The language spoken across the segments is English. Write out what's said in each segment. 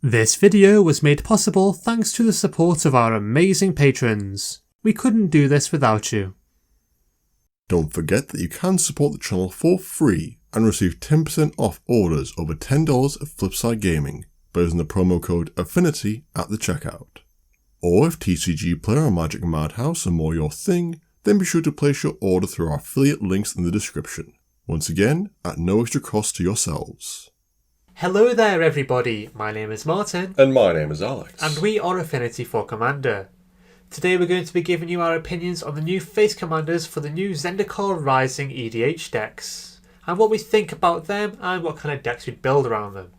This video was made possible thanks to the support of our amazing patrons. We couldn't do this without you. Don't forget that you can support the channel for free and receive 10% off orders over $10 at Flipside Gaming by using the promo code Affinity at the checkout. Or if TCG Player or Magic Madhouse are more your thing, then be sure to place your order through our affiliate links in the description. Once again, at no extra cost to yourselves. Hello there everybody, my name is Martin. And my name is Alex. And we are Affinity for Commander. Today we're going to be giving you our opinions on the new face commanders for the new Zendikar Rising EDH decks, and what we think about them and what kind of decks we'd build around them.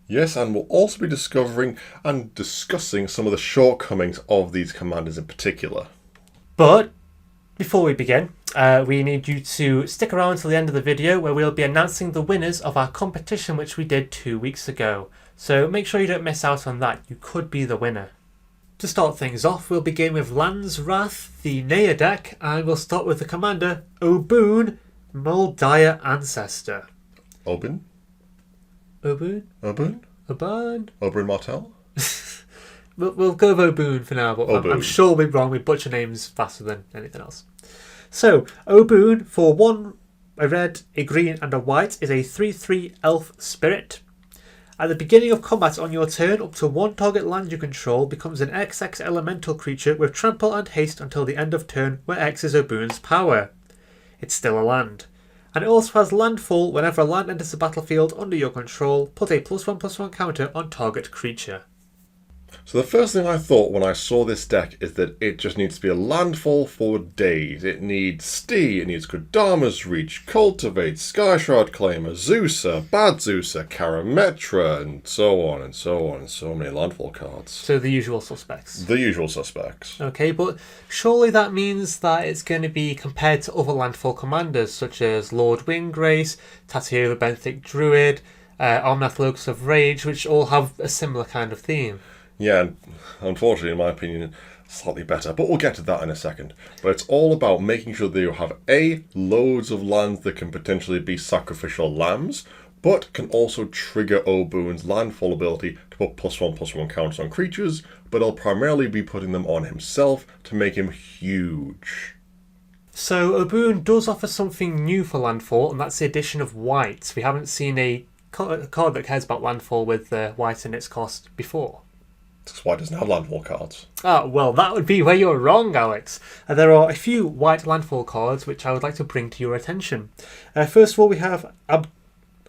Yes, and we'll also be discovering and discussing some of the shortcomings of these commanders in particular. But before we begin, we need you to stick around until the end of the video where we'll be announcing the winners of our competition which we did 2 weeks ago. So make sure you don't miss out on that, you could be the winner. To start things off, we'll begin with Land's Wrath, the Naya deck, and we'll start with the commander, Oboon, Moldire Ancestor. Oboon? Oboon? Oboon? Oboon? Oberyn Martell? We'll go with Oboon for now, but I'm sure we'll be wrong. We butcher names faster than anything else. So, Oboon, for 1 a red, a green and a white, is a 3/3 elf spirit. At the beginning of combat on your turn, up to 1 target land you control becomes an XX elemental creature with trample and haste until the end of turn, where X is Oboon's power. It's still a land. And it also has landfall. Whenever a land enters the battlefield under your control, put a +1/+1 counter on target creature. So the first thing I thought when I saw this deck is that it just needs to be a landfall for days. It needs Stee, it needs Kodama's Reach, Cultivate, Skyshard Claimer, Zeusa, Bad Zeusa, Karametra, and so on and so on, and so many landfall cards. So the usual suspects. The usual suspects. Okay, but surely that means that it's going to be compared to other landfall commanders such as Lord Windgrace, Tatio the Benthic Druid, Omnath Locus of Rage, which all have a similar kind of theme. Yeah, and unfortunately, in my opinion, slightly better. But we'll get to that in a second. But it's all about making sure that you have loads of lands that can potentially be sacrificial lambs, but can also trigger Oboon's landfall ability to put +1/+1 counters on creatures, but he'll primarily be putting them on himself to make him huge. So Oboon does offer something new for landfall, and that's the addition of white. We haven't seen a card that cares about landfall with white in its cost before. That's why it doesn't have landfall cards. Ah, well, that would be where you're wrong, Alex. There are a few white landfall cards which I would like to bring to your attention. First of all, we have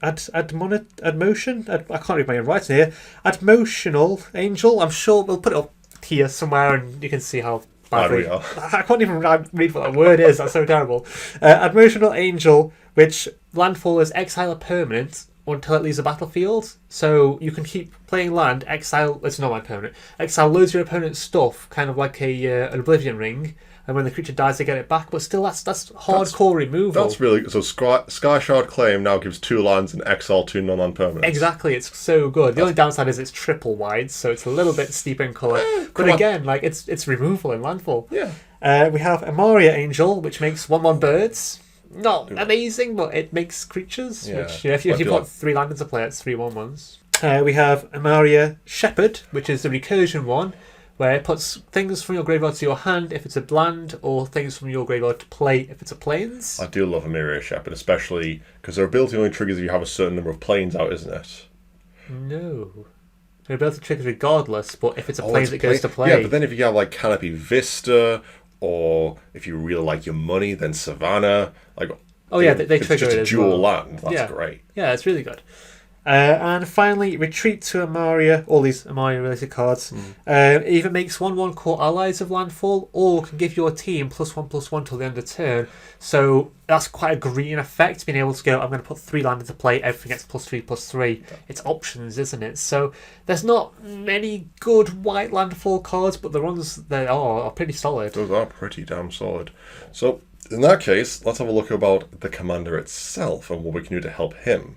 Admotion. I can't read my own writing here. Admotional Angel. I'm sure we'll put it up here somewhere, and you can see how bad we are. I can't even read what that word is. That's so terrible. Admotional Angel, which landfall is exile a permanent until it leaves the battlefield, so you can keep playing land, exile, it's not my opponent, exile loads of your opponent's stuff, kind of like an Oblivion Ring, and when the creature dies they get it back, but still that's hardcore removal. That's really good. So Skyshard Claim now gives 2 lands and exile 2 non-land permanents. Exactly, it's so good. The only downside is it's triple wide, so it's a little bit steep in colour, but again, like it's removal in landfall. Yeah. We have Amaria Angel, which makes 1/1 birds. Not amazing, but it makes creatures, which if you've got 3 land into play, it's 3 1/1s. We have Amaria Shepherd, which is the recursion one, where it puts things from your graveyard to your hand if it's a land, or things from your graveyard to play if it's a plains. I do love Amaria Shepherd, especially because their ability only triggers if you have a certain number of plains out, isn't it? No. Their ability triggers regardless, but if it's a plains, it goes to play. Yeah, but then if you have like Canopy Vista, or if you really like your money, then Savannah. They trigger just it a as dual well. land. That's great. Yeah, it's really good. And finally, Retreat to Amaria. All these Amaria related cards. Either makes 1/1 core allies of landfall, or can give your team +1/+1 till the end of turn. So that's quite a green effect, being able to go, I'm going to put 3 land into play, everything gets +3/+3. It's options, isn't it? So there's not many good white landfall cards, but the ones that are pretty solid. Those are pretty damn solid. So in that case, let's have a look about the commander itself and what we can do to help him.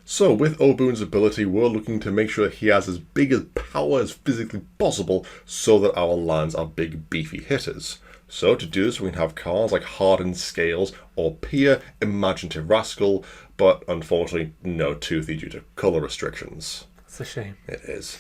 So with Oboon's ability, we're looking to make sure he has as big a power as physically possible so that our lands are big, beefy hitters. So to do this, we can have cards like Hardened Scales or Pia, Imaginative Rascal, but unfortunately no Toothy due to colour restrictions. It's a shame. It is.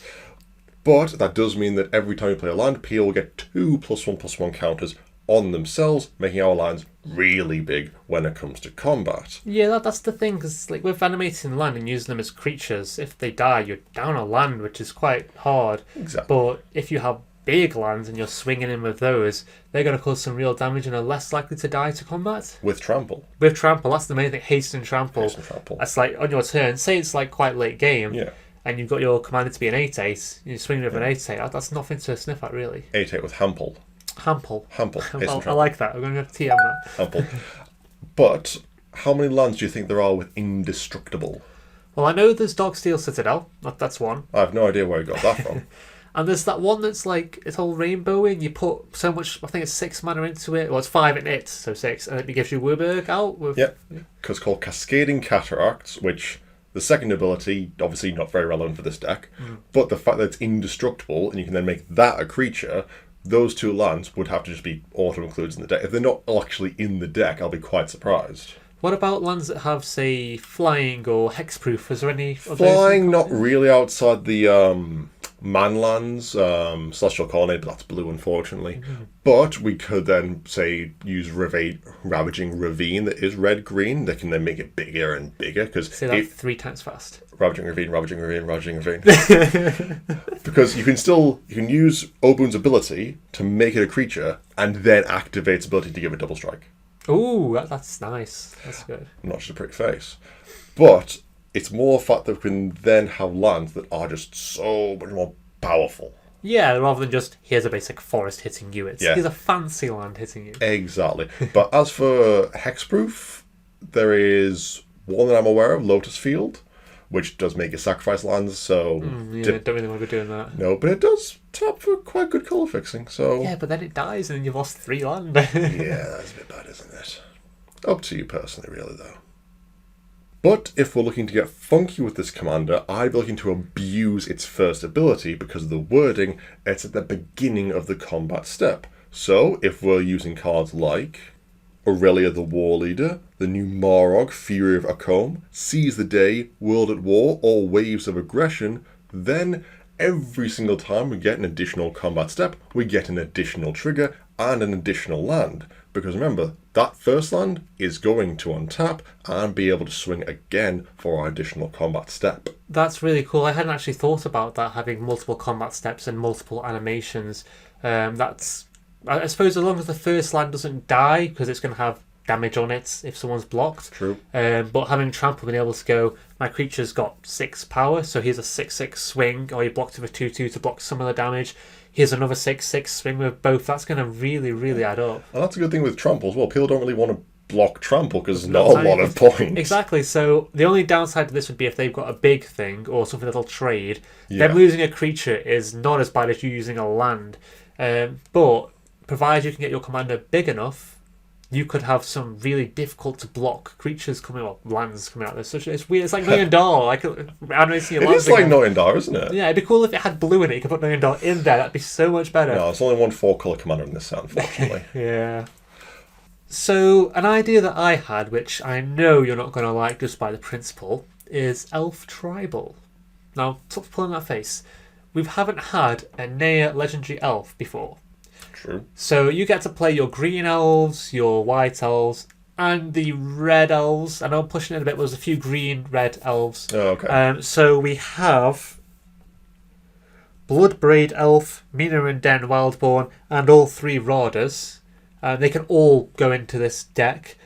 But that does mean that every time you play a land, PO will get 2 +1/+1 counters on themselves, making our lands really big when it comes to combat. Yeah, that's the thing, because like with animating land and using them as creatures, if they die, you're down a land, which is quite hard. Exactly. But if you have big lands and you're swinging in with those, they're going to cause some real damage and are less likely to die to combat. With trample. With trample, that's the main thing. Haste and trample. Haste and trample. That's like on your turn, say it's like quite late game. Yeah. And you've got your commander to be an 8/8, you swing with an 8/8, that's nothing to sniff at, really. 8/8 with Hample. Hample. Hample. I like that. We're going to have to TM that. Hample. But how many lands do you think there are with Indestructible? Well, I know there's Dogsteel Citadel. That's one. I have no idea where you got that from. And there's that one that's like, it's all rainbowy, and you put so much, I think it's 6 mana into it. Well, it's 5 in it, so 6. And it gives you Wurberg out. Because it's called Cascading Cataracts, which the second ability, obviously not very relevant for this deck, but the fact that it's indestructible and you can then make that a creature, those 2 lands would have to just be auto-includes in the deck. If they're not actually in the deck, I'll be quite surprised. What about lands that have, say, flying or hexproof? Is there any of Flying, those? not really outside the Manlands, Celestial Colonnade, but that's blue, unfortunately. But we could then, say, use Ravaging Ravine that is red-green. They can then make it bigger and bigger. Say that 3 times fast. Ravaging Ravine. Because you can use Oboon's ability to make it a creature and then activate its ability to give it double strike. Ooh, that's nice. That's good. Not just a pretty face. But it's more the fact that we can then have lands that are just so much more powerful. Yeah, rather than just, here's a basic forest hitting you. Here's a fancy land hitting you. Exactly. But as for hexproof, there is one that I'm aware of, Lotus Field, which does make it sacrifice lands, so... don't really want to be doing that. No, but it does tap for quite good colour fixing, so... Yeah, but then it dies and you've lost 3 land. Yeah, that's a bit bad, isn't it? Up to you personally, really, though. But if we're looking to get funky with this commander, I'd be looking to abuse its first ability because of the wording, it's at the beginning of the combat step. So, if we're using cards like Aurelia the War Leader, the new Marog, Fury of Akom, Seize the Day, World at War, or Waves of Aggression, then every single time we get an additional combat step, we get an additional trigger and an additional land. Because remember, that first land is going to untap and be able to swing again for our additional combat step. That's really cool. I hadn't actually thought about that, having multiple combat steps and multiple animations. I suppose as long as the first land doesn't die, because it's going to have damage on it if someone's blocked. True. But having trample, being able to go, my creature's got 6 power, so here's a 6/6 swing, or you blocked with a 2/2 to block some of the damage. Here's another 6/6 swing with both. That's going to really, really add up. And that's a good thing with trample as well. People don't really want to block trample because there's not a lot of points. Exactly. So the only downside to this would be if they've got a big thing or something that'll trade. Them losing a creature is not as bad as you using a land. But provided you can get your commander big enough, you could have some really difficult to block creatures coming up, lands coming out. It's weird. It's like $1 million. I don't see a It is like $1 million, isn't it? Yeah, it'd be cool if it had blue in it. You could put $1 million in there. That'd be so much better. No, it's only one 4-colour commander in this set, unfortunately. Yeah. So, an idea that I had, which I know you're not going to like just by the principle, is Elf Tribal. Now, stop pulling that face. We haven't had a Nea Legendary Elf before. True. So you get to play your green elves, your white elves, and the red elves. I know I'm pushing it a bit, but there's a few green, red elves. Oh, okay. So we have Bloodbraid Elf, Mina and Den Wildborn, and all 3 Radas. They can all go into this deck.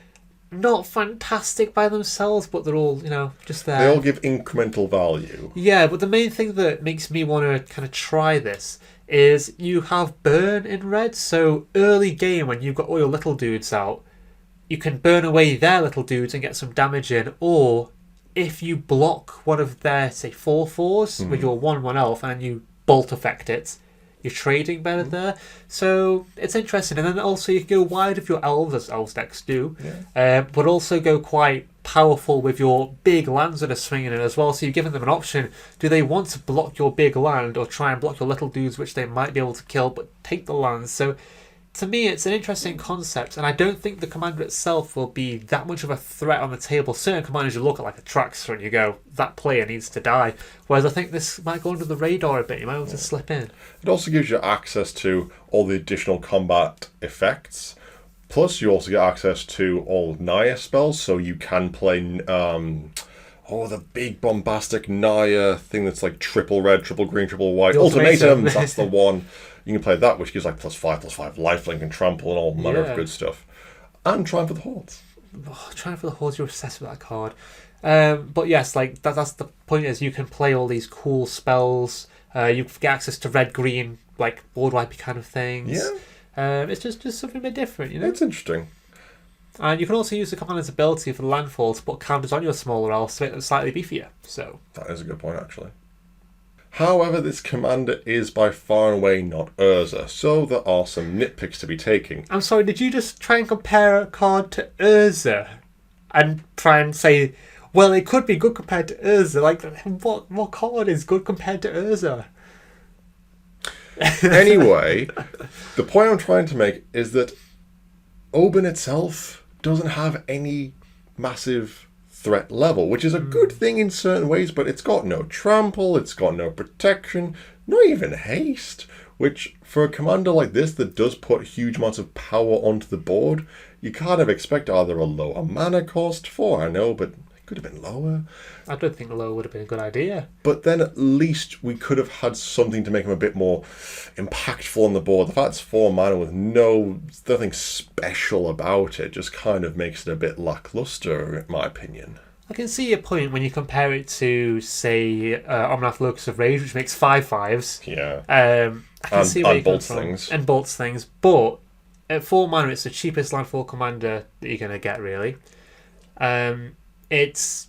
Not fantastic by themselves, but they're all, just there. They all give incremental value. Yeah, but the main thing that makes me want to kind of try this is you have burn in red. So early game when you've got all your little dudes out, you can burn away their little dudes and get some damage in. Or if you block one of their, say, 4/4s with your 1/1 elf and you bolt effect it, you're trading better there. So it's interesting. And then also you can go wide with your elves, as elves decks do, but also go quite powerful with your big lands that are swinging in as well. So you're giving them an option. Do they want to block your big land or try and block your little dudes, which they might be able to kill, but take the lands? So to me, it's an interesting concept, and I don't think the commander itself will be that much of a threat on the table. Certain commanders you look at like a Traxxas and you go, that player needs to die. Whereas I think this might go under the radar a bit. You might be able to slip in. It also gives you access to all the additional combat effects. Plus, you also get access to all Naya spells, so you can play the big bombastic Naya thing that's like triple red, triple green, triple white. Ultimatum, that's the one. You can play that, which gives like +5/+5 lifelink and trample and all manner of good stuff. And Triumph for the Hordes. Triumph for the Hordes, you're obsessed with that card. But yes, like that's the point, is you can play all these cool spells. You get access to red-green, like board wipey kind of things. Yeah. It's just something a bit different, you know? It's interesting. And you can also use the commander's ability for the landfall to put counters on your smaller elves to make them slightly beefier. So that is a good point, actually. However, this commander is by far and away not Urza, so there are some nitpicks to be taken. I'm sorry, did you just try and compare a card to Urza? And try and say, well, it could be good compared to Urza. Like, what card is good compared to Urza? Anyway, the point I'm trying to make is that Oban itself doesn't have any massive threat level, which is a good thing in certain ways, but it's got no trample, it's got no protection, not even haste, which for a commander like this that does put huge amounts of power onto the board, you kind of expect either a lower mana cost, 4 I know, but it could have been lower. I don't think lower would have been a good idea. But then at least we could have had something to make him a bit more impactful on the board. The fact it's 4 mana with nothing special about it just kind of makes it a bit lackluster, in my opinion. I can see your point when you compare it to, say, Omnath Locus of Rage, which makes 5/5s. Yeah. I can see where and you're bolts coming from. things. And bolts things. But at 4 mana, it's the cheapest landfall commander that you're going to get, really. It's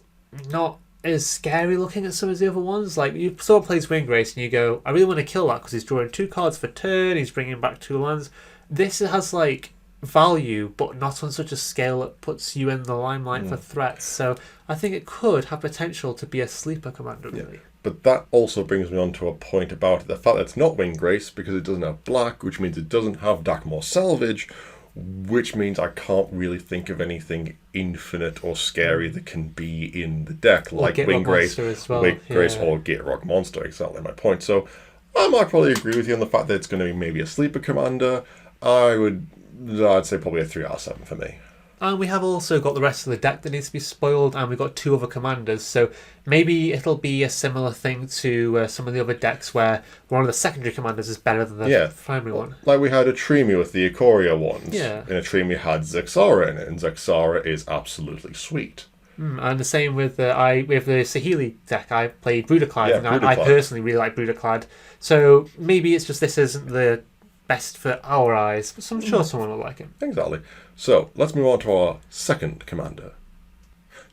not as scary looking as some of the other ones. Like, you someone plays Windgrace and you go, I really want to kill that because he's drawing 2 cards for turn, he's bringing back 2 lands. This has, like, value, but not on such a scale that puts you in the limelight for threats. So I think it could have potential to be a sleeper commander, really. Yeah. But that also brings me on to a point about it. The fact that it's not Windgrace, because it doesn't have black, which means it doesn't have Dakmor Salvage, which means I can't really think of anything infinite or scary that can be in the deck, like Windgrace, or Gitrog Monster, exactly my point. So I might probably agree with you on the fact that it's going to be maybe a sleeper commander. I'd say probably a 3 out of 7 for me. And we have also got the rest of the deck that needs to be spoiled, and we've got 2 other commanders, so maybe it'll be a similar thing to some of the other decks where one of the secondary commanders is better than the primary one. Like we had a Trimi with the Ikoria ones. Yeah. In a Trimi had Zexara in it, and Zexara is absolutely sweet. And the same with the Saheeli deck. I played Brudiclad, Yeah, and Brudiclad. I personally really like Brudiclad. So maybe it's just this isn't the best for our eyes, but I'm sure someone will like it. Exactly. So, let's move on to our second commander.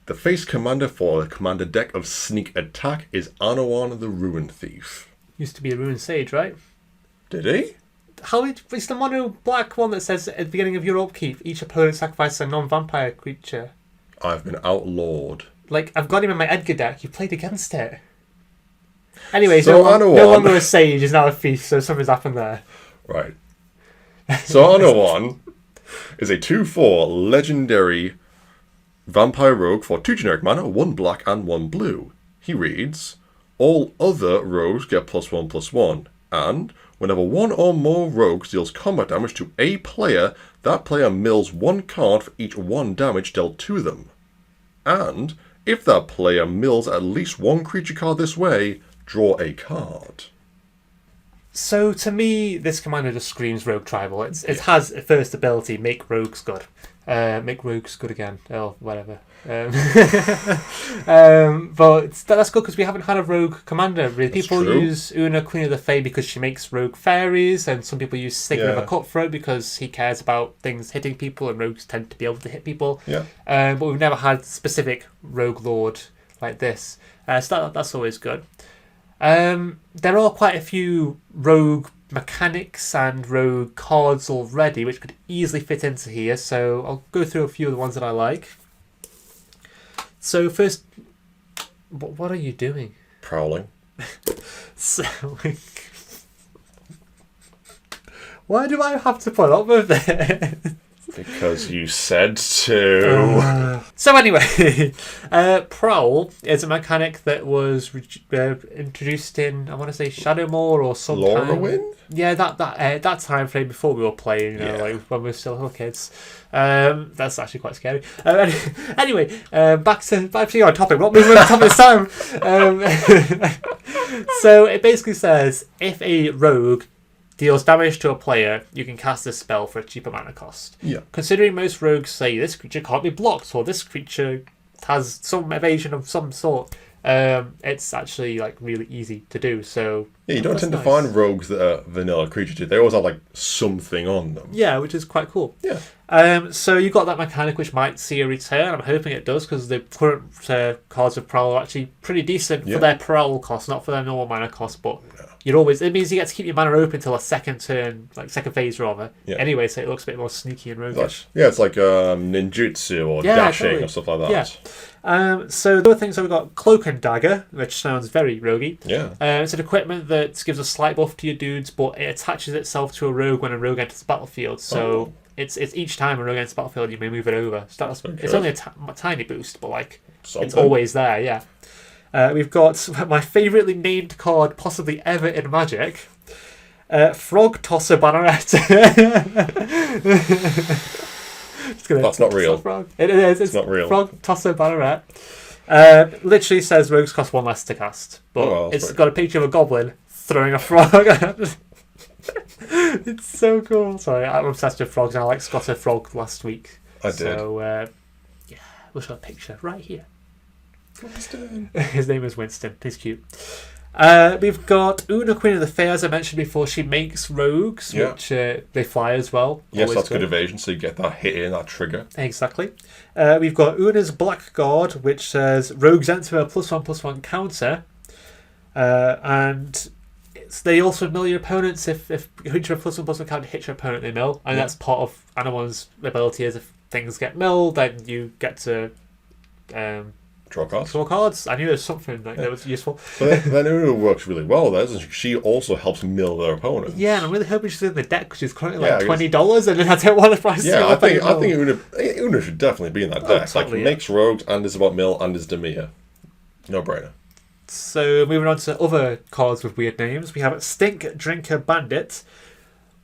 The face commander for the commander deck of Sneak Attack is Anawan the Ruin Thief. Used to be a Ruined Sage, right? Did he? It's the mono black one that says at the beginning of your upkeep, each opponent sacrifices a non-vampire creature. I've been outlawed. Like, I've got him in my Edgar deck. You played against it. Anyways, So no longer a Sage, is now a Thief, so something's happened there. Right. So Anawan is a 2/4 legendary vampire rogue for 2 generic mana, 1 black and 1 blue. He reads, all other rogues get +1/+1, and whenever 1 or more rogues deals combat damage to a player, that player mills 1 card for each 1 damage dealt to them. And if that player mills at least 1 creature card this way, draw a card. So to me, this commander just screams Rogue Tribal. It has a first ability, make rogues good. Make rogues good again, or whatever. But that's good because we haven't had a rogue commander. Really. People use Una, Queen of the Fae, because she makes rogue fairies, and some people use Sigurd of a Cutthroat because he cares about things hitting people, and rogues tend to be able to hit people. Yeah. But we've never had specific rogue lord like this, so that's always good. There are quite a few rogue mechanics and rogue cards already which could easily fit into here, so I'll go through a few of the ones that I like. So first, what are you doing? Prowling. So Why do I have to put up with this? Because you said to. So anyway, Prowl is a mechanic that was introduced in, I want to say, Shadowmoor or some Lorwyn? Yeah, that time frame before we were playing, like when we were still little kids. That's actually quite scary. Anyway, back to your topic. What moving on topic this time? So it basically says if a rogue deals damage to a player, you can cast this spell for a cheaper mana cost. Yeah. Considering most rogues say this creature can't be blocked or this creature has some evasion of some sort, it's actually like really easy to do. So yeah, you don't tend to find rogues that are vanilla creatures. They always have like something on them. Yeah, which is quite cool. Yeah. So you got that mechanic which might see a return. I'm hoping it does because the current cards of Prowl are actually pretty decent for their Prowl cost, not for their normal mana cost, but. It means you get to keep your mana open until a second turn, like second phase rather. Yeah. Anyway, so it looks a bit more sneaky and roguish. It's like ninjutsu or dashing or stuff like that. Yeah. So the other things, so we've got Cloak and Dagger, which sounds very roguey. Yeah. It's an equipment that gives a slight buff to your dudes, but it attaches itself to a rogue when a rogue enters the battlefield. So it's each time a rogue enters the battlefield, you may move it over. So it's only a tiny boost, but like it's always there. Yeah. We've got my favouritely named card possibly ever in Magic, Frog Tosser Banneret. That's not real. It is. It's not real. Frog Tosser Banneret. Literally says rogues cost 1 less to cast, but it's got a picture of a goblin throwing a frog. It's so cool. Sorry, I'm obsessed with frogs. I like got a frog last week. I did. So we'll show a picture right here. Winston. His name is Winston. He's cute. We've got Una, Queen of the Fae, as I mentioned before. She makes rogues, which they fly as well. Yes, that's good evasion, so you get that hit in, that trigger. Exactly. We've got Una's Blackguard, which says rogues enter a +1/+1 counter. And they also mill your opponents if creature +1/+1 counter hits your opponent, they mill. And that's part of anyone's ability is if things get milled, then you get to... Draw cards. I knew there was something that was useful. But then Una works really well there, doesn't she? She also helps mill their opponents. Yeah, and I'm really hoping she's in the deck because she's currently like $20, and then I don't want the price. Yeah, I think Una should definitely be in that deck. Totally, makes rogues and is about mill and is Demir. No brainer. So moving on to other cards with weird names, we have Stink Drinker Bandit.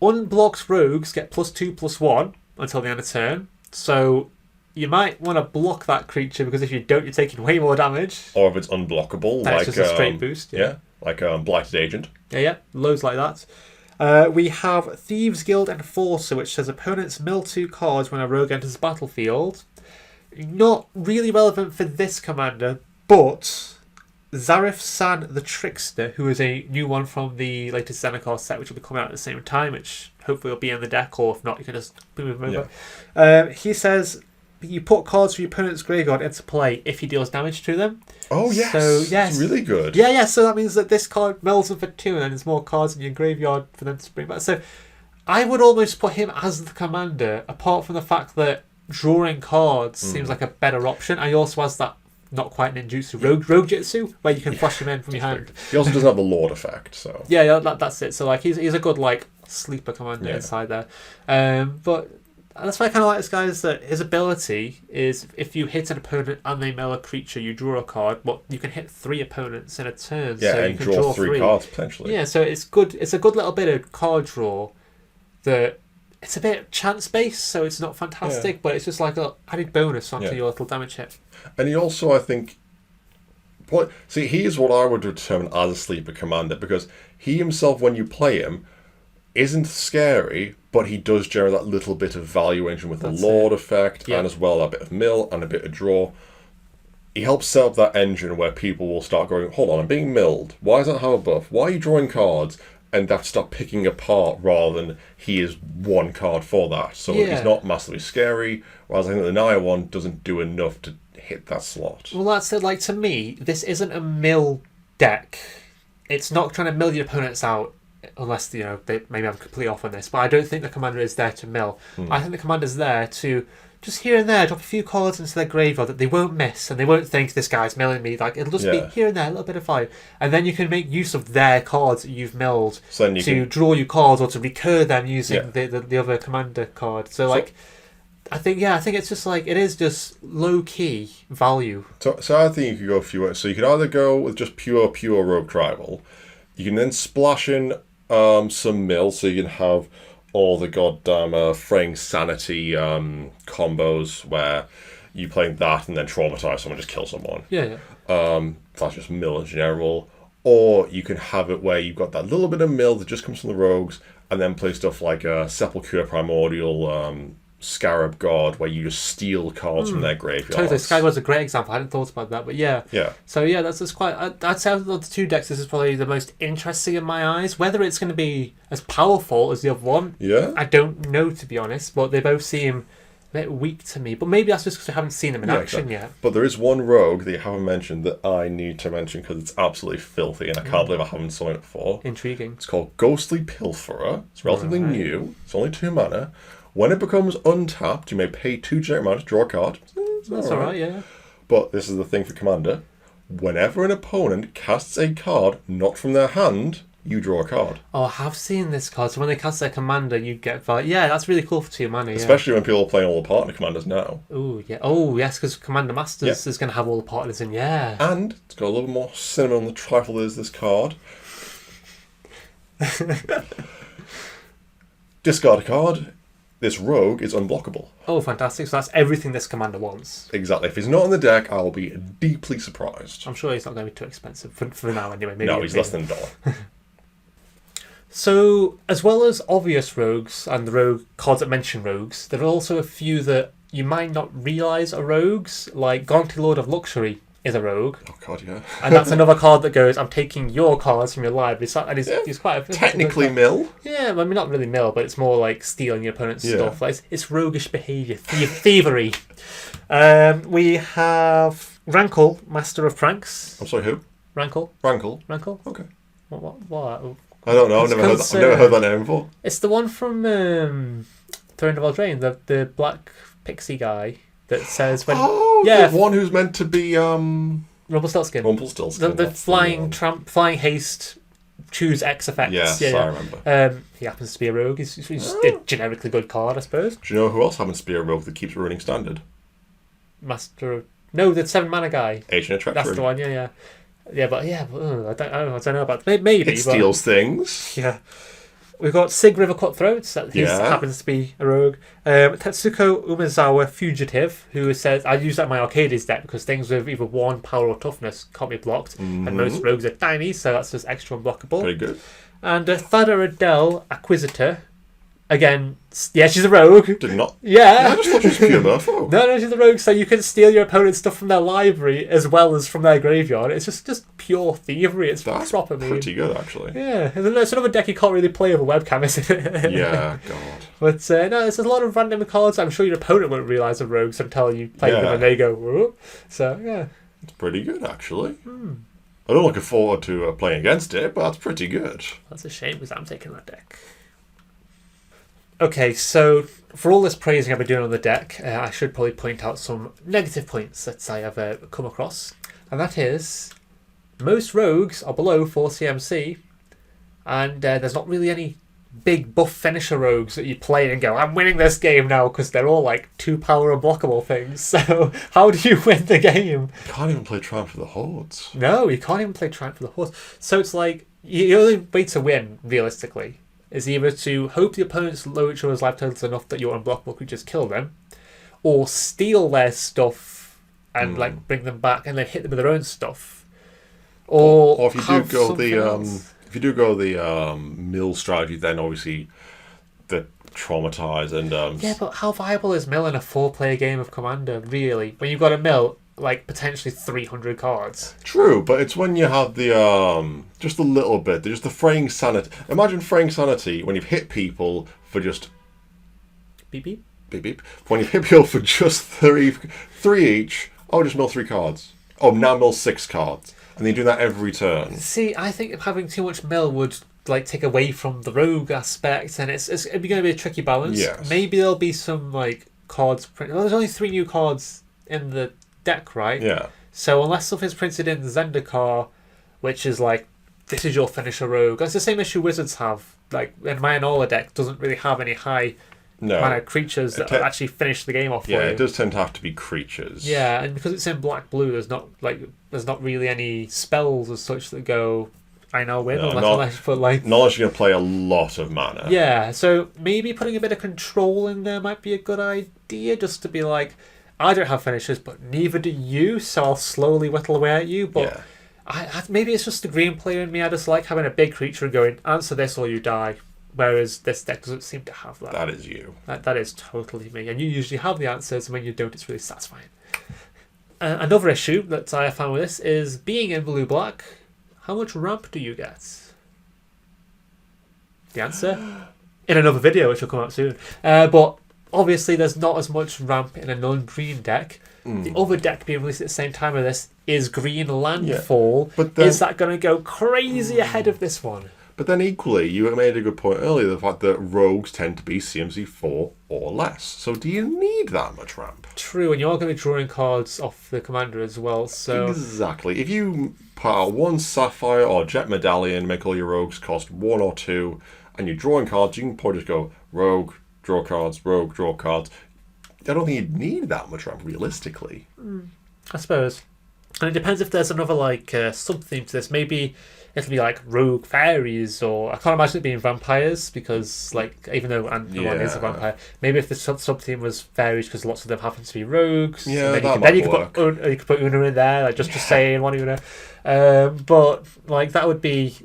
Unblocked rogues get +2/+1 until the end of turn. So you might want to block that creature because if you don't, you're taking way more damage. Or if it's unblockable, that's just a straight boost. Yeah, like Blighted Agent. Yeah, loads like that. We have Thieves Guild Enforcer, which says opponents mill 2 cards when a rogue enters the battlefield. Not really relevant for this commander, but Zarif San the Trickster, who is a new one from the latest Zendikar set, which will be coming out at the same time, which hopefully will be in the deck, or if not, you can just move him over. Yeah. He says you put cards from your opponent's graveyard into play if he deals damage to them. Oh, yes. So, yes. It's really good. Yeah, so that means that this card melds them for 2 and then there's more cards in your graveyard for them to bring back. So I would almost put him as the commander, apart from the fact that drawing cards seems like a better option. And he also has that not quite ninjutsu, rogue jitsu, where you can flash him in from your hand. He also doesn't have the Lord effect, so... Yeah, that's it. So like he's a good like sleeper commander inside there. But... And that's why I kind of like this guy is that his ability is if you hit an opponent and they mill a creature, you draw a card. But you can hit 3 opponents in a turn. Yeah, so and you can draw 3 cards potentially. Yeah, so it's good. It's a good little bit of card draw. That it's a bit chance based, so it's not fantastic, but it's just like an added bonus onto your little damage hit. And he also, I think, he is what I would determine as a sleeper commander because he himself, when you play him, isn't scary, but he does generate that little bit of value engine with the Lord effect and as well a bit of mill and a bit of draw. He helps set up that engine where people will start going, hold on, I'm being milled. Why does that have a buff? Why are you drawing cards? And they have to start picking apart rather than he is 1 card for that. So he's not massively scary, whereas I think the Naya one doesn't do enough to hit that slot. Well, that's it. Like, to me, this isn't a mill deck. It's not trying to mill your opponents out. Unless, maybe I'm completely off on this, but I don't think the commander is there to mill. I think the commander's there to just here and there, drop a few cards into their graveyard that they won't miss, and they won't think this guy's milling me. Like, it'll just be here and there, a little bit of value. And then you can make use of their cards that you've milled to draw you cards or to recur them using the other commander card. So, like, I think it's just like, it is just low-key value. So I think you could go a few ways. So you could either go with just pure Rogue Tribal. You can then splash in some mill, so you can have all the goddamn fraying sanity combos where you playing that and then traumatize someone, just kill someone. That's just mill in general. Or you can have it where you've got that little bit of mill that just comes from the rogues, and then play stuff like Sepulchre Primordial, Scarab God, where you just steal cards from their graveyards. Totally, Skyguard's a great example. I hadn't thought about that, but yeah. So that's just quite. I'd say of the two decks, this is probably the most interesting in my eyes. Whether it's going to be as powerful as the other one, I don't know, to be honest. But they both seem a bit weak to me. But maybe that's just because I haven't seen them in action yet. But there is one rogue that you haven't mentioned that I need to mention because it's absolutely filthy, and I can't believe I haven't seen it before. Intriguing. It's called Ghostly Pilferer. It's relatively new. It's only 2 mana. When it becomes untapped, you may pay 2 generic mana to draw a card. That's alright, yeah. But this is the thing for Commander. Whenever an opponent casts a card not from their hand, you draw a card. Oh, I have seen this card. So when they cast their Commander, you get value. Yeah, that's really cool for 2 mana, Especially when people are playing all the partner commanders now. Oh, yeah. Oh, yes, because Commander Masters is going to have all the partners in, And it's got a little more cinnamon on the trifle as this card. Discard a card. This rogue is unblockable. Oh, fantastic. So that's everything this commander wants. Exactly. If he's not on the deck, I'll be deeply surprised. I'm sure he's not going to be too expensive for now anyway. Maybe no, he's less than $1. So, as well as obvious rogues and the rogue cards that mention rogues, there are also a few that you might not realise are rogues, like Gonti Lord of Luxury is a rogue. Oh god, yeah. And that's another card that goes, I'm taking your cards from your library. And it's quite a... Technically mill. Yeah, I mean, not really mill, but it's more like stealing your opponent's stuff. Like, it's roguish behaviour, thievery. We have Rankle, Master of Pranks. I'm sorry, who? Rankle. Rankle? Okay. What? I don't know, I've never heard that name before. It's the one from Throne of Eldraine, the black pixie guy. That says when the one who's meant to be Rumpelstiltskin. The flying haste, choose X effects. Yes, I remember. He happens to be a rogue. He's a generically good card, I suppose. Do you know who else happens to be a rogue that keeps running standard? The 7 mana guy. Agent of Treachery. That's the one. Yeah. I don't know about maybe. It steals things. Yeah. We've got Sig River Cutthroats, that happens to be a rogue. Tetsuko Umezawa Fugitive, who says, I use that in my Arcades deck because things with either 1 power or toughness can't be blocked, and most rogues are tiny, so that's just extra unblockable. Very good. And Thada Adele Acquisitor, again, she's a rogue. Did not. Yeah. I just thought she was pure Murpho. No, she's a rogue, so you can steal your opponent's stuff from their library as well as from their graveyard. It's just pure thievery. That's proper pretty good, actually. Yeah. It's another deck you can't really play over webcam, isn't it? Yeah, God. But no, there's a lot of random cards. I'm sure your opponent won't realise are rogues until you play them and they go, whoop. So, yeah. It's pretty good, actually. I don't look forward to playing against it, but that's pretty good. That's a shame because I'm taking that deck. Okay, so for all this praising I've been doing on the deck, I should probably point out some negative points that I have come across. And that is, most rogues are below 4 CMC, and there's not really any big buff finisher rogues that you play and go, I'm winning this game now, because they're all like 2 power unblockable things. So how do you win the game? You can't even play Triumph for the Hordes. No, you can't even play Triumph for the Hordes. So it's like, the only way to win, realistically, is either to hope the opponents lower each other's life totals enough that your unblockable could just kill them, or steal their stuff and like bring them back and then hit them with their own stuff. Or if you do go the mill strategy, then obviously the traumatize and yeah, but how viable is mill in a 4-player game of Commander, really? When you've got a mill like potentially 300 cards. True, but it's when you have the just a little bit, just the fraying sanity. Imagine fraying sanity when you've hit people for just beep beep beep beep. When you've hit people for just three each. Oh, just mill 3 cards. Oh, now mill 6 cards, and then you do that every turn. See, I think having too much mill would like take away from the rogue aspect, and it's going to be a tricky balance. Yes. Maybe there'll be some like cards printed. Well, there's only 3 new cards in the deck, right? Yeah. So unless something's printed in Zendikar, which is like, this is your finisher rogue. That's the same issue Wizards have. Like, in my Enola deck doesn't really have any high mana creatures that actually finish the game off for you. Yeah, it does tend to have to be creatures. Yeah, and because it's in black-blue, there's not really any spells as such that go, I know win, unless you put like... Knowledge is going to play a lot of mana. Yeah, so maybe putting a bit of control in there might be a good idea, just to be like, I don't have finishers, but neither do you, so I'll slowly whittle away at you. But maybe it's just the green player in me. I just like having a big creature and going, answer this or you die. Whereas this deck doesn't seem to have that. That is you. That is totally me. And you usually have the answers, and when you don't, it's really satisfying. Another issue that I found with this is, being in blue-black, how much ramp do you get? The answer? In another video, which will come out soon. But obviously there's not as much ramp in a non-green deck. The other deck being released at the same time as this is Green Landfall. But then, is that going to go crazy ahead of this one? But then equally, you made a good point earlier, the fact that rogues tend to be CMC 4 or less. So do you need that much ramp? True, and you're going to be drawing cards off the commander as well. So exactly. If you put out 1 Sapphire or Jet Medallion, make all your rogues cost 1 or 2, and you're drawing cards, you can probably just go rogue, draw cards, rogue, draw cards. I don't think you'd need that much ramp, realistically. I suppose. And it depends if there's another sub-theme to this. Maybe it'll be like rogue fairies, or I can't imagine it being vampires, because even though Ant-Man is a vampire, maybe if the sub-theme was fairies, because lots of them happen to be rogues. Yeah, then you could put Una in there, just saying one Una. But that would be,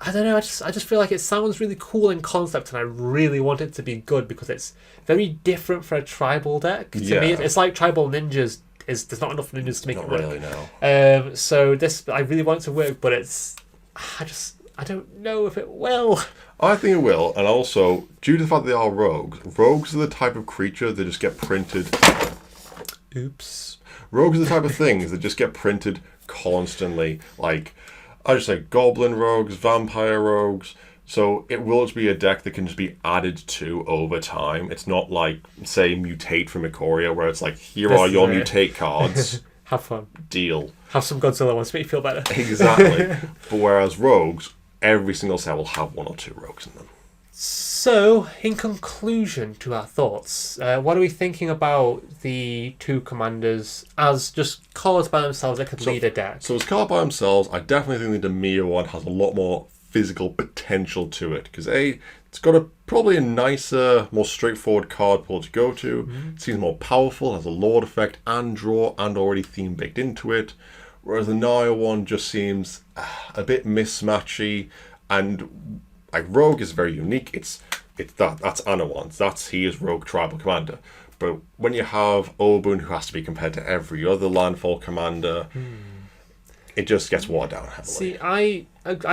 I don't know. I just feel like it sounds really cool in concept, and I really want it to be good because it's very different for a tribal deck. To me, it's like tribal ninjas. There's not enough ninjas to make it work. Not really, no. So this, I really want it to work, but I don't know if it will. I think it will, and also, due to the fact that they are rogues are the type of creature that just get printed. Oops. Rogues are the type of things that just get printed constantly. Like, I just say goblin rogues, vampire rogues. So it will just be a deck that can just be added to over time. It's not like, say, Mutate from Ikoria, where it's like, here are your Mutate cards. Have fun. Deal. Have some Godzilla ones to make you feel better. Exactly. But whereas rogues, every single set will have 1 or 2 rogues in them. So, in conclusion to our thoughts, what are we thinking about the 2 commanders as just cards by themselves that could lead a deck? So as cards by themselves, I definitely think the Demir one has a lot more physical potential to it, because it's got probably a nicer, more straightforward card pool to go to. It seems more powerful, has a Lord effect and draw and already theme baked into it, whereas the Naya one just seems a bit mismatchy. And Rogue is very unique. That's Anawan's. He is Rogue Tribal Commander. But when you have Obun, who has to be compared to every other landfall commander, it just gets watered down heavily. See, I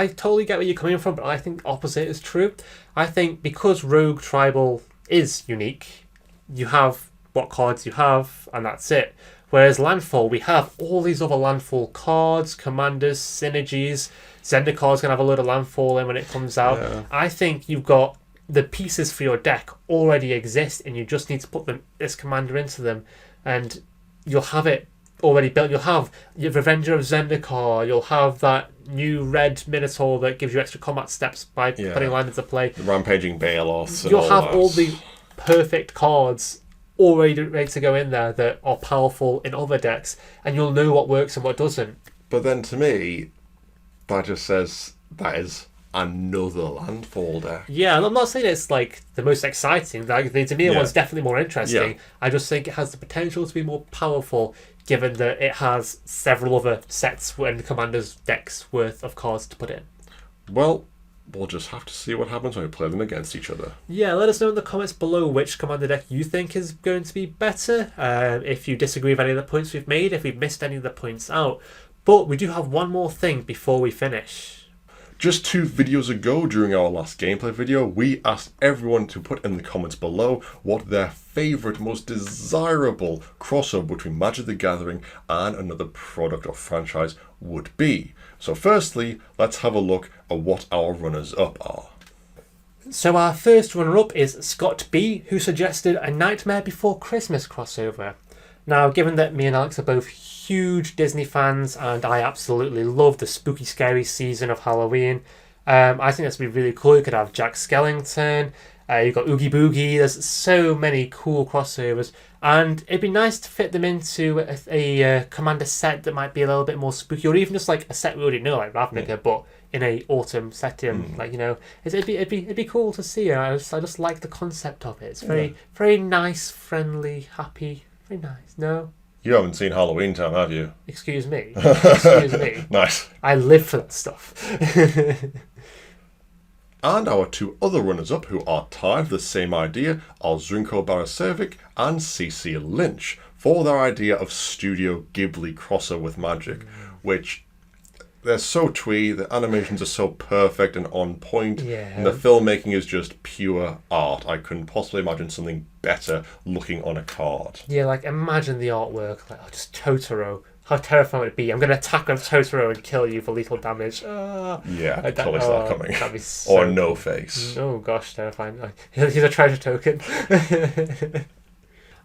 totally get where you're coming from, but I think the opposite is true. I think because Rogue Tribal is unique, you have what cards you have, and that's it. Whereas Landfall, we have all these other Landfall cards, commanders, synergies. Zendikar's going to have a load of Landfall in when it comes out. Yeah. I think you've got the pieces for your deck already exist, and you just need to put this commander into them, and you'll have it already built. You'll have your Revenger of Zendikar, you'll have that new red Minotaur that gives you extra combat steps by putting land into play. The Rampaging Baeloth. You'll have all the perfect cards already ready to go in there that are powerful in other decks, and you'll know what works and what doesn't. But then to me, that just says that is another landfall deck. Yeah, and I'm not saying it's like the most exciting. Like the Demir one's definitely more interesting. Yeah. I just think it has the potential to be more powerful, given that it has several other sets and commanders' decks worth of cards to put in. Well, we'll just have to see what happens when we play them against each other. Yeah, let us know in the comments below which commander deck you think is going to be better. If you disagree with any of the points we've made, if we've missed any of the points out. But we do have one more thing before we finish. Just 2 videos ago, during our last gameplay video, we asked everyone to put in the comments below what their favourite, most desirable crossover between Magic the Gathering and another product or franchise would be. So firstly, let's have a look at what our runners-up are. So our first runner-up is Scott B, who suggested a Nightmare Before Christmas crossover. Now, given that me and Alex are both huge Disney fans and I absolutely love the spooky, scary season of Halloween, I think this would be really cool. You could have Jack Skellington, you've got Oogie Boogie, there's so many cool crossovers, and it'd be nice to fit them into a Commander set that might be a little bit more spooky, or even just like a set we already know, like Ravnica, but in a autumn setting, like, you know, it'd be cool to see. I just like the concept of it. It's very nice, friendly, happy, very nice. No. You haven't seen Halloween Town, have you? Excuse me. Excuse me. Nice. I live for that stuff. And our two other runners-up who are tied for the same idea are Zrunko Barasevic and CC Lynch for their idea of Studio Ghibli crossover with magic, which they're so twee, the animations are so perfect and on point, and the filmmaking is just pure art. I couldn't possibly imagine something better looking on a card. Yeah, like imagine the artwork, like just Totoro. How terrifying would it be? I'm going to attack with Totoro and kill you for lethal damage. Yeah, I totally saw that coming. That'd be so or No Face. Oh gosh, terrifying. He's a treasure token.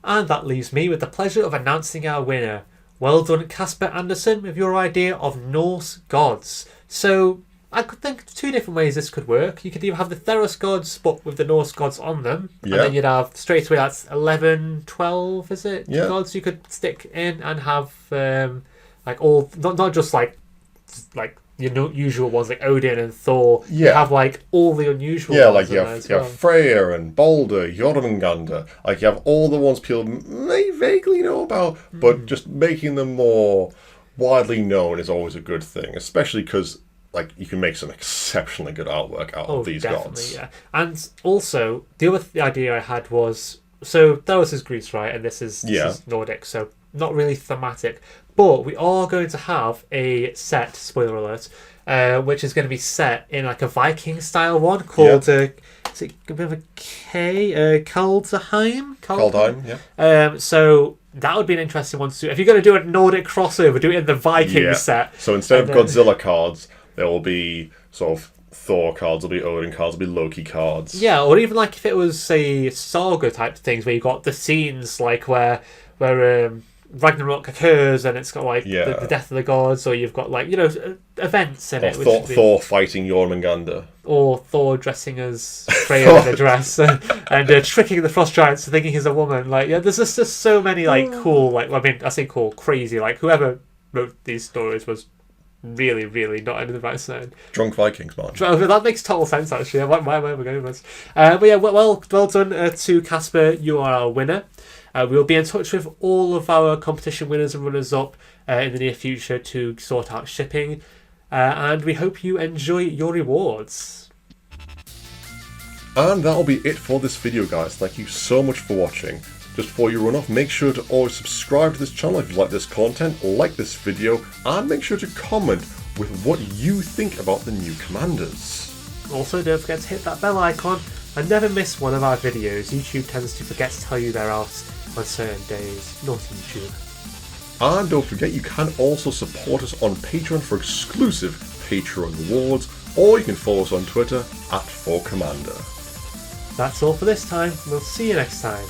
And that leaves me with the pleasure of announcing our winner. Well done, Casper Anderson, with your idea of Norse gods. So I could think of two different ways this could work. You could either have the Theros gods, but with the Norse gods on them. Yeah. And then you'd have, straight away, that's 11, 12, is it? Yeah. Gods you could stick in and have, like, all, not just like your usual ones like Odin and Thor. Yeah. You have, like, all the unusual ones. Yeah, like you have Freyr and Balder, Jormungandr. Like, you have all the ones people may vaguely know about, but just making them more widely known is always a good thing, especially because, like, you can make some exceptionally good artwork out of these gods. Yeah. And also, the other idea I had was, so Theros is Greece, right? And this is Nordic, so not really thematic. But we are going to have a set, spoiler alert, which is going to be set in like a Viking-style one called, is it a bit of a K? Kaldheim? Kaldheim, yeah. So that would be an interesting one to do. If you're going to do a Nordic crossover, do it in the Viking set. So instead of Godzilla cards, there will be sort of Thor cards, there'll be Odin cards, there'll be Loki cards. Yeah, or even like if it was, say, saga type things where you got the scenes like where Ragnarok occurs and it's got like the death of the gods, or you've got like, you know, events in it. Thor fighting Jormungandr. Or Thor dressing as Freya in a dress and tricking the frost giants thinking he's a woman. Like, yeah, there's just so many like cool, like, I mean, I say cool, crazy, like whoever wrote these stories was really, really not in the right zone. Drunk Vikings, man. That makes total sense, actually. Why am I going with this? But yeah, well done to Casper. You are our winner. We'll be in touch with all of our competition winners and runners-up in the near future to sort out shipping. And we hope you enjoy your rewards. And that'll be it for this video, guys. Thank you so much for watching. Just before you run off, make sure to always subscribe to this channel if you like this content, like this video, and make sure to comment with what you think about the new commanders. Also, don't forget to hit that bell icon and never miss one of our videos. YouTube tends to forget to tell you they're out on certain days. Naughty YouTube. And don't forget, you can also support us on Patreon for exclusive Patreon rewards, or you can follow us on Twitter @4Commander. That's all for this time. We'll see you next time.